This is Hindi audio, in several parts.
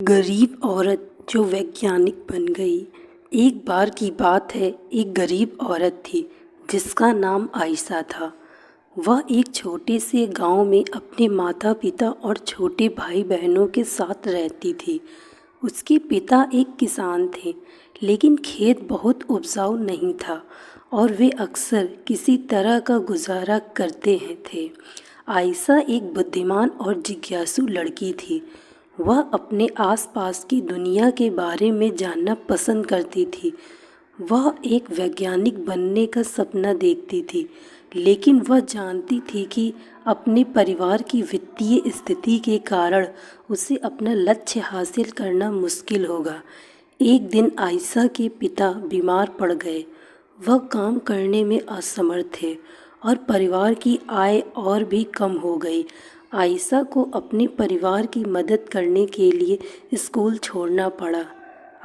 गरीब औरत जो वैज्ञानिक बन गई। एक बार की बात है, एक गरीब औरत थी जिसका नाम आयशा था। वह एक छोटे से गांव में अपने माता पिता और छोटे भाई बहनों के साथ रहती थी। उसके पिता एक किसान थे, लेकिन खेत बहुत उपजाऊ नहीं था और वे अक्सर किसी तरह का गुजारा करते हैं थे। आयशा एक बुद्धिमान और जिज्ञासु लड़की थी। वह अपने आसपास की दुनिया के बारे में जानना पसंद करती थी। वह एक वैज्ञानिक बनने का सपना देखती थी, लेकिन वह जानती थी कि अपने परिवार की वित्तीय स्थिति के कारण उसे अपना लक्ष्य हासिल करना मुश्किल होगा। एक दिन आयशा के पिता बीमार पड़ गए। वह काम करने में असमर्थ थे और परिवार की आय और भी कम हो गई। आयशा को अपने परिवार की मदद करने के लिए स्कूल छोड़ना पड़ा।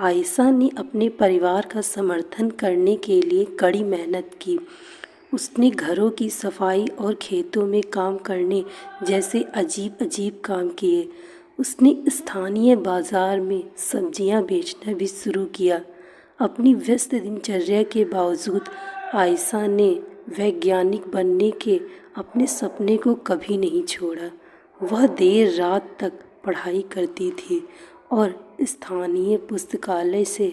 आयशा ने अपने परिवार का समर्थन करने के लिए कड़ी मेहनत की। उसने घरों की सफाई और खेतों में काम करने जैसे अजीब अजीब काम किए। उसने स्थानीय बाजार में सब्जियां बेचना भी शुरू किया। अपनी व्यस्त दिनचर्या के बावजूद आयशा ने वैज्ञानिक बनने के अपने सपने को कभी नहीं छोड़ा। वह देर रात तक पढ़ाई करती थी और स्थानीय पुस्तकालय से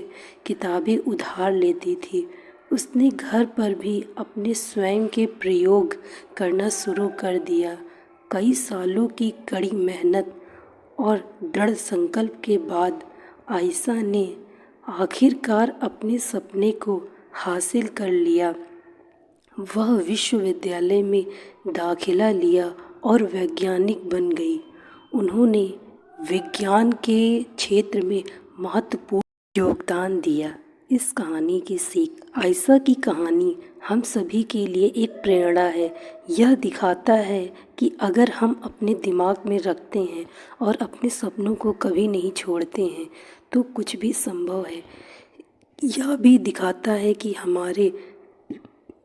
किताबें उधार लेती थी। उसने घर पर भी अपने स्वयं के प्रयोग करना शुरू कर दिया। कई सालों की कड़ी मेहनत और दृढ़ संकल्प के बाद आयशा ने आखिरकार अपने सपने को हासिल कर लिया। वह विश्वविद्यालय में दाखिला लिया और वैज्ञानिक बन गई। उन्होंने विज्ञान के क्षेत्र में महत्वपूर्ण योगदान दिया। इस कहानी की सीख। आयशा की कहानी हम सभी के लिए एक प्रेरणा है। यह दिखाता है कि अगर हम अपने दिमाग में रखते हैं और अपने सपनों को कभी नहीं छोड़ते हैं तो कुछ भी संभव है। यह भी दिखाता है कि हमारे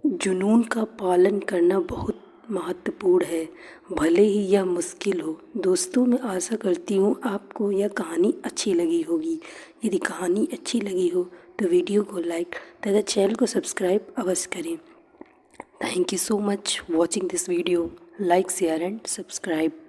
जुनून का पालन करना बहुत महत्वपूर्ण है, भले ही यह मुश्किल हो। दोस्तों, मैं आशा करती हूँ आपको यह कहानी अच्छी लगी होगी। यदि कहानी अच्छी लगी हो तो वीडियो को लाइक तथा चैनल को सब्सक्राइब अवश्य करें। Thank you so much watching this video. Like, share and subscribe.